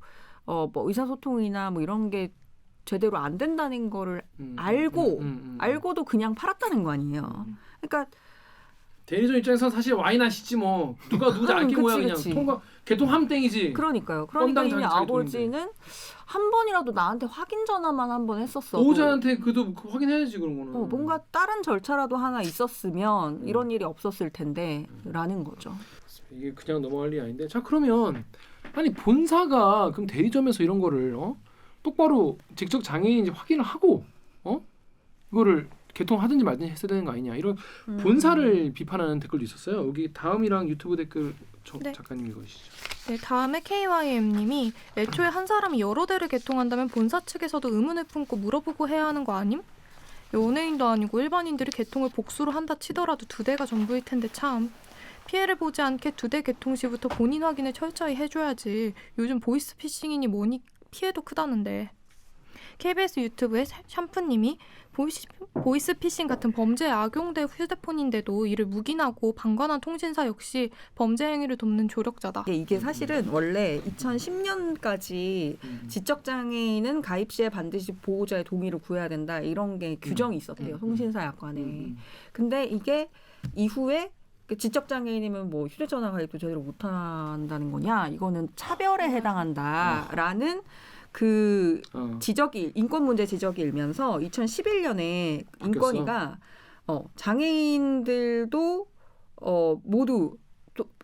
[SPEAKER 3] 뭐 의사소통이나 뭐 이런 게 제대로 안 된다는 거를 알고도 그냥 팔았다는 거 아니에요. 그러니까
[SPEAKER 1] 대리점 입장에서 사실 와인 하시지 뭐 누가 누구지 알게 뭐야 그냥 통과 개통하면 땡이지.
[SPEAKER 3] 그러니까 이미 아버지는 한 번이라도 나한테 확인 전화만 한 번 했었어.
[SPEAKER 1] 보호자한테 그도 확인해야지 그런 거는.
[SPEAKER 3] 뭔가 다른 절차라도 하나 있었으면 이런 일이 없었을 텐데라는 거죠.
[SPEAKER 1] 이게 그냥 넘어갈 일이 아닌데. 자 그러면 아니 본사가 그럼 대리점에서 이런 거를 똑바로 직접 장애인인지 확인을 하고 이거를 개통하든지 말든지 했어야 되는 거 아니냐 이런 본사를 비판하는 댓글도 있었어요. 여기 다음이랑 유튜브 댓글
[SPEAKER 4] 네.
[SPEAKER 1] 작가님 읽어주시죠.
[SPEAKER 4] 네, 다음에 KYM님이 애초에 한 사람이 여러 대를 개통한다면 본사 측에서도 의문을 품고 물어보고 해야 하는 거 아님? 연예인도 아니고 일반인들이 개통을 복수로 한다 치더라도 2대가 전부일 텐데 참. 피해를 보지 않게 2대 개통 시부터 본인 확인을 철저히 해줘야지. 요즘 보이스피싱이니 뭐니 피해도 크다는데. KBS 유튜브의 샴푸님이 보이스피싱 같은 범죄에 악용될 휴대폰인데도 이를 묵인하고 방관한 통신사 역시 범죄 행위를 돕는 조력자다.
[SPEAKER 3] 이게 사실은 원래 2010년까지 지적장애인은 가입 시에 반드시 보호자의 동의를 구해야 된다 이런 게 규정이 있었대요. 통신사 약관에. 근데 이게 이후에 지적장애인이면 뭐 휴대전화 가입도 제대로 못한다는 거냐 이거는 차별에 해당한다라는 그 지적이 인권 문제 지적이 일면서 2011년에 인권위가 장애인들도 모두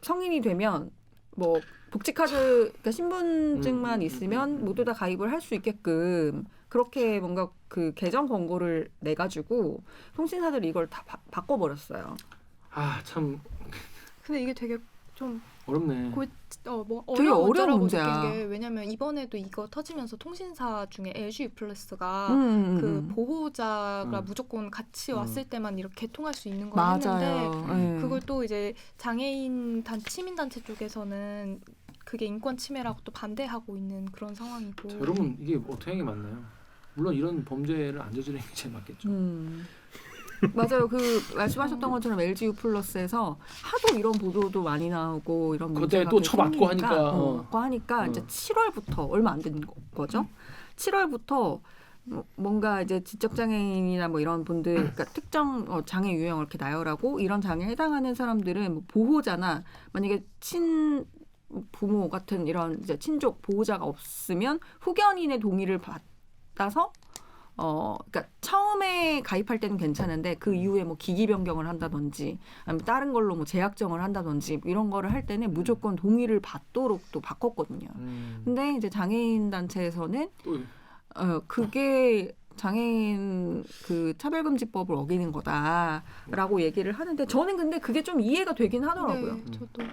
[SPEAKER 3] 성인이 되면 뭐 복지카드 그러니까 신분증만 있으면 모두 다 가입을 할 수 있게끔 그렇게 뭔가 그 개정 권고를 내 가지고 통신사들이 이걸 다 바꿔버렸어요.
[SPEAKER 1] 아 참.
[SPEAKER 4] 근데 이게 되게 좀
[SPEAKER 1] 어렵네.
[SPEAKER 3] 되게 어려운 문제야.
[SPEAKER 4] 느낀 게 왜냐면 이번에도 이거 터지면서 통신사 중에 LG 플러스가 그 보호자가 무조건 같이 왔을 때만 이렇게 개통할 수 있는 걸 했는데 그걸 또 이제 장애인 시민단체 쪽에서는 그게 인권 침해라고 또 반대하고 있는 그런 상황이고.
[SPEAKER 1] 자, 여러분 이게 어떻게 하는 게 맞나요? 물론 이런 범죄를 안 저지르는 게 제일 맞겠죠.
[SPEAKER 3] 맞아요. 그 말씀하셨던 것처럼 LGU 플러스에서 하도 이런 보도도 많이 나오고 이런 문제가
[SPEAKER 1] 또 쳐맞고 하니까
[SPEAKER 3] 이제 7월부터 얼마 안 된 거죠. 7월부터 뭔가 이제 지적장애인이나 뭐 이런 분들, 그러니까 특정 장애 유형을 이렇게 나열하고 이런 장애에 해당하는 사람들은 뭐 보호자나 만약에 부모 같은 이런 이제 친족 보호자가 없으면 후견인의 동의를 받아서 그러니까 처음에 가입할 때는 괜찮은데 그 이후에 뭐 기기 변경을 한다든지 아니면 다른 걸로 뭐 재약정을 한다든지 이런 거를 할 때는 무조건 동의를 받도록 또 바꿨거든요. 근데 이제 장애인 단체에서는 그게 장애인 그 차별금지법을 어기는 거다라고 얘기를 하는데 저는 근데 그게 좀 이해가 되긴 하더라고요.
[SPEAKER 4] 네, 저도.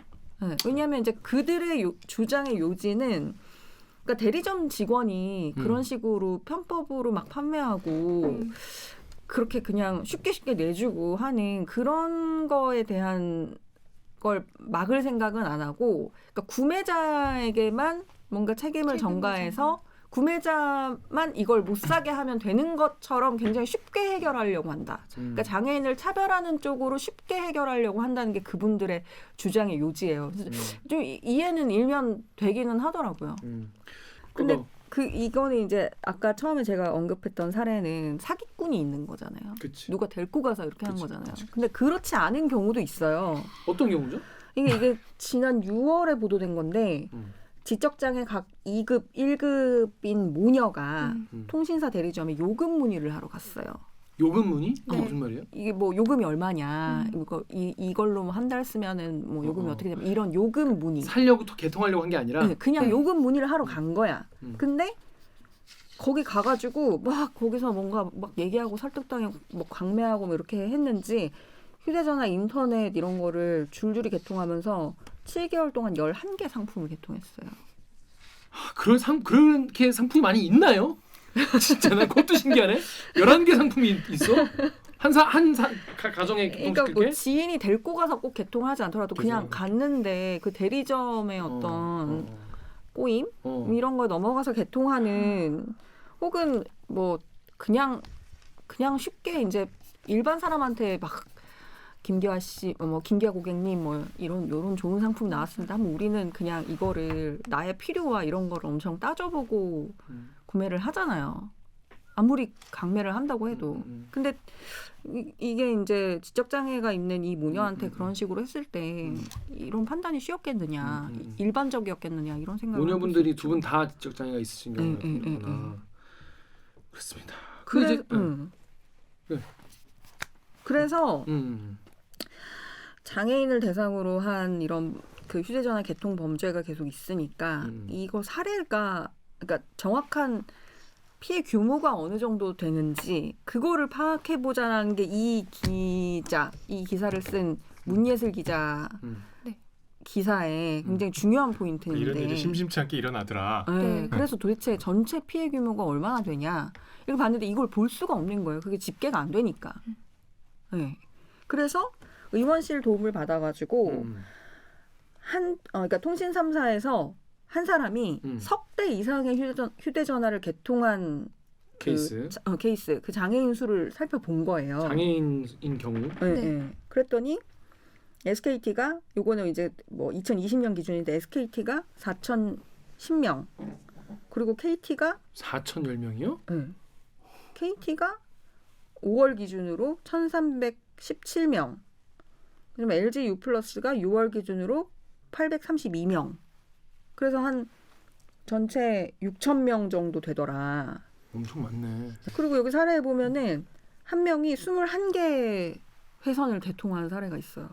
[SPEAKER 3] 네, 왜냐하면 이제 그들의 주장의 요지는 그러니까 대리점 직원이 그런 식으로 편법으로 막 판매하고 그렇게 그냥 쉽게 내주고 하는 그런 거에 대한 걸 막을 생각은 안 하고 그러니까 구매자에게만 뭔가 책임을 전가해서 구매자만 이걸 못 사게 하면 되는 것처럼 굉장히 쉽게 해결하려고 한다. 그러니까 장애인을 차별하는 쪽으로 쉽게 해결하려고 한다는 게 그분들의 주장의 요지예요. 그래서 좀 이해는 일면 되기는 하더라고요. 근데 이거는 이제 아까 처음에 제가 언급했던 사례는 사기꾼이 있는 거잖아요.
[SPEAKER 1] 그치.
[SPEAKER 3] 누가 데리고 가서 이렇게 한
[SPEAKER 1] 그치,
[SPEAKER 3] 거잖아요.
[SPEAKER 1] 그치.
[SPEAKER 3] 근데 그렇지 않은 경우도 있어요.
[SPEAKER 1] 어떤 경우죠?
[SPEAKER 3] 이게 지난 6월에 보도된 건데 지적장애 각 2급, 1급인 모녀가 통신사 대리점에 요금 문의를 하러 갔어요.
[SPEAKER 1] 요금 문의? 그게
[SPEAKER 4] 네.
[SPEAKER 1] 무슨 말이에요?
[SPEAKER 3] 이게 뭐 요금이 얼마냐, 이걸로 한 달 쓰면은 뭐 요금이 어떻게 되면 이런 요금 문의.
[SPEAKER 1] 살려고 개통하려고 한 게 아니라
[SPEAKER 3] 네, 그냥 요금 문의를 하러 간 거야. 근데 거기 가가지고 막 거기서 뭔가 막 얘기하고 설득당하고 뭐 강매하고 뭐 이렇게 했는지 휴대전화, 인터넷 이런 거를 줄줄이 개통하면서 7개월 동안 11개 상품을 개통했어요.
[SPEAKER 1] 그렇게 상품이 많이 있나요? 진짜 난 그것도 신기하네. 11개 상품이 있어? 가정에
[SPEAKER 3] 그러니까
[SPEAKER 1] 개통시킬
[SPEAKER 3] 뭐 지인이 데리고 가서 꼭 개통하지 않더라도 그냥
[SPEAKER 1] 그죠.
[SPEAKER 3] 갔는데 그 대리점의 어떤 꼬임 이런 거 넘어가서 개통하는 혹은 뭐 그냥 쉽게 이제 일반 사람한테 막 김기화 씨, 뭐 김기화 고객님 뭐 이런 좋은 상품이 나왔습니다. 하면 우리는 그냥 이거를 나의 필요와 이런 거를 엄청 따져보고 구매를 하잖아요. 아무리 강매를 한다고 해도. 근데 이게 이제 지적장애가 있는 이 모녀한테 그런 식으로 했을 때 이런 판단이 쉬웠겠느냐, 일반적이었겠느냐 이런 생각을
[SPEAKER 1] 모녀분들이 두 분 다 지적 장애가 있으신 경우구나. 그렇습니다.
[SPEAKER 3] 그래서 장애인을 대상으로 한 이런 그 휴대전화 개통 범죄가 계속 있으니까 이거 사례가 그러니까 정확한 피해 규모가 어느 정도 되는지 그거를 파악해 보자는 게 이 기사를 쓴 문예슬 기자
[SPEAKER 4] 네.
[SPEAKER 3] 기사의 굉장히 중요한 포인트인데
[SPEAKER 2] 이런 일이 심심치 않게 일어나더라.
[SPEAKER 3] 네, 그래서 도대체 전체 피해 규모가 얼마나 되냐 이걸 봤는데 이걸 볼 수가 없는 거예요. 그게 집계가 안 되니까. 네. 그래서 의원실 도움을 받아가지고 그러니까 통신 3사에서 한 사람이 석 대 이상의 휴대전화를 개통한
[SPEAKER 1] 케이스.
[SPEAKER 3] 케이스 그 장애인 수를 살펴본 거예요.
[SPEAKER 1] 장애인인 경우.
[SPEAKER 3] 네. 그랬더니 SKT가 요거는 이제 뭐 2020년 기준인데 SKT가 4,010명 그리고 KT가
[SPEAKER 1] 4,010명이요?
[SPEAKER 3] 네. KT가 5월 기준으로 1,317명. 그다음 LG U+가 6월 기준으로 832명. 그래서 한 전체 6,000명 정도 되더라.
[SPEAKER 1] 엄청 많네.
[SPEAKER 3] 그리고 여기 사례에 보면은 한 명이 21개 회선을 개통한 사례가 있어요.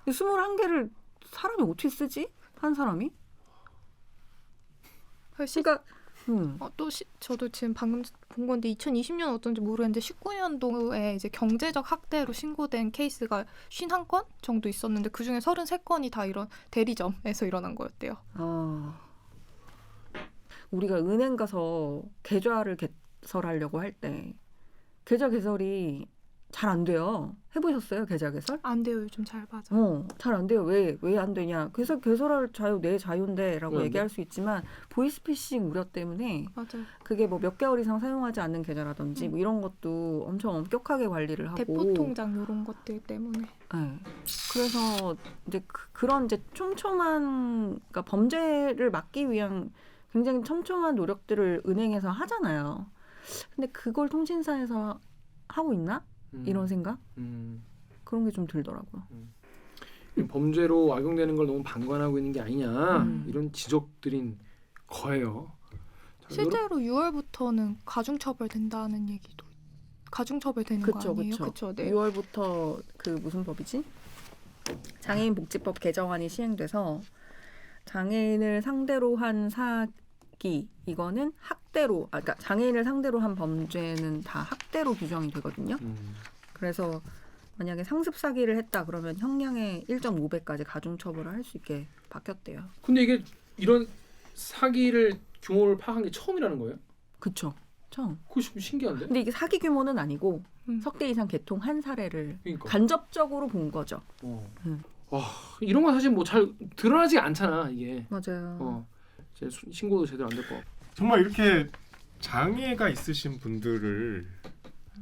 [SPEAKER 3] 21개를 사람이 어떻게 쓰지? 한 사람이? 그러니까
[SPEAKER 4] 저도 지금 방금 본 건데 2020년 어떤지 모르겠는데 19년도에 이제 경제적 학대로 신고된 케이스가 51건 정도 있었는데 그중에 33건이 다 이런 대리점에서 일어난 거였대요.
[SPEAKER 3] 우리가 은행 가서 계좌를 개설하려고 할 때 계좌 개설이 잘 안 돼요. 해보셨어요? 계좌 개설?
[SPEAKER 4] 안 돼요. 요즘 잘 맞아요.
[SPEAKER 3] 잘 안 돼요. 왜 안 되냐? 그래서 개설할 자유 내 자유인데라고
[SPEAKER 1] 네.
[SPEAKER 3] 얘기할 수 있지만 보이스피싱 우려 때문에
[SPEAKER 4] 맞아요.
[SPEAKER 3] 그게 뭐 몇 개월 이상 사용하지 않는 계좌라든지 뭐 이런 것도 엄청 엄격하게 관리를 하고
[SPEAKER 4] 대포 통장 이런 것들 때문에.
[SPEAKER 3] 네. 그래서 이제 그런 이제 촘촘한 그러니까 범죄를 막기 위한 굉장히 촘촘한 노력들을 은행에서 하잖아요. 근데 그걸 통신사에서 하고 있나? 이런 생각? 그런 게 좀 들더라고요.
[SPEAKER 1] 범죄로 악용되는 걸 너무 방관하고 있는 게 아니냐 이런 지적들인 거예요.
[SPEAKER 4] 실제로 6월부터는 가중처벌된다는 얘기도 가중처벌되는 거 아니에요? 그쵸. 네.
[SPEAKER 3] 6월부터 그 무슨 법이지? 장애인 복지법 개정안이 시행돼서 장애인을 상대로 한 사기 이거는 학대로 그러니까 장애인을 상대로 한 범죄는 다 학대로 규정이 되거든요. 그래서 만약에 상습 사기를 했다 그러면 형량의 1.5배까지 가중처벌을 할 수 있게 바뀌었대요.
[SPEAKER 1] 근데 이게 이런 사기를 규모를 파악한 게 처음이라는 거예요?
[SPEAKER 3] 그쵸. 처음.
[SPEAKER 1] 그거 좀 신기한데?
[SPEAKER 3] 근데 이게 사기 규모는 아니고 석대 이상 개통한 사례를
[SPEAKER 1] 그러니까.
[SPEAKER 3] 간접적으로 본 거죠.
[SPEAKER 1] 와, 이런 건 사실 뭐 잘 드러나지 않잖아 이게.
[SPEAKER 3] 맞아요.
[SPEAKER 1] 제 신고도 제대로 안 될 거.
[SPEAKER 2] 정말 이렇게 장애가 있으신 분들을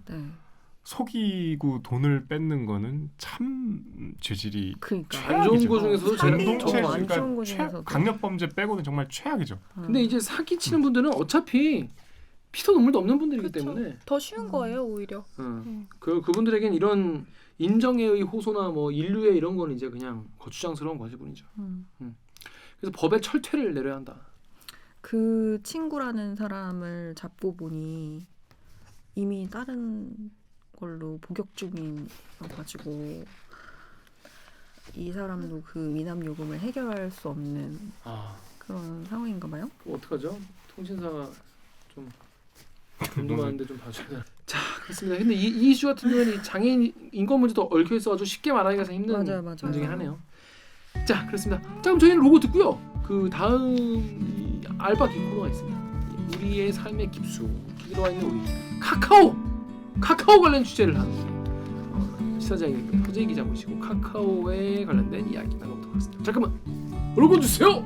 [SPEAKER 3] 네.
[SPEAKER 2] 속이고 돈을 뺏는 거는 참 죄질이
[SPEAKER 3] 그러니까
[SPEAKER 1] 안 좋은 거 중에서도 제일
[SPEAKER 2] 공동체
[SPEAKER 3] 안 좋은 거
[SPEAKER 2] 그러니까
[SPEAKER 3] 중에서도.
[SPEAKER 2] 강력 범죄 빼고는 정말 최악이죠.
[SPEAKER 1] 근데 이제 사기 치는 분들은 어차피 피도 눈물도 없는 분들이기
[SPEAKER 4] 그쵸. 때문에 더 쉬운 거예요 오히려.
[SPEAKER 1] 그분들에겐 이런 인정의 호소나 뭐 인류의 이런 거는 이제 그냥 거추장스러운 과시뿐이죠. 그래서 법의 철퇴를 내려야 한다.
[SPEAKER 3] 그 친구라는 사람을 잡고 보니 이미 다른 걸로 복역 중이어가지고 이 사람도 그 미납 요금을 해결할 수 없는 그런 상황인가 봐요.
[SPEAKER 1] 그럼 어떡하죠? 통신사가 좀 돈도 많은데 좀 봐줘야 되나. 자, 그렇습니다. 근데 이 이슈 같은 경우는 장애인 인권 문제도 얽혀 있어가지고 쉽게 말하기가 힘든
[SPEAKER 3] 맞아요.
[SPEAKER 1] 문제긴 하네요. 자, 그렇습니다. 자, 그럼 저희는 로고 듣고요. 그 다음 이 알바 기코너가 있습니다. 우리의 삶의 깊숙이 들어와 있는 우리 카카오 관련 취재를 한 시사장님 허재희 기자 모시고 카카오에 관련된 이야기 나눠보도록 하겠습니다. 잠깐만 로고 주세요.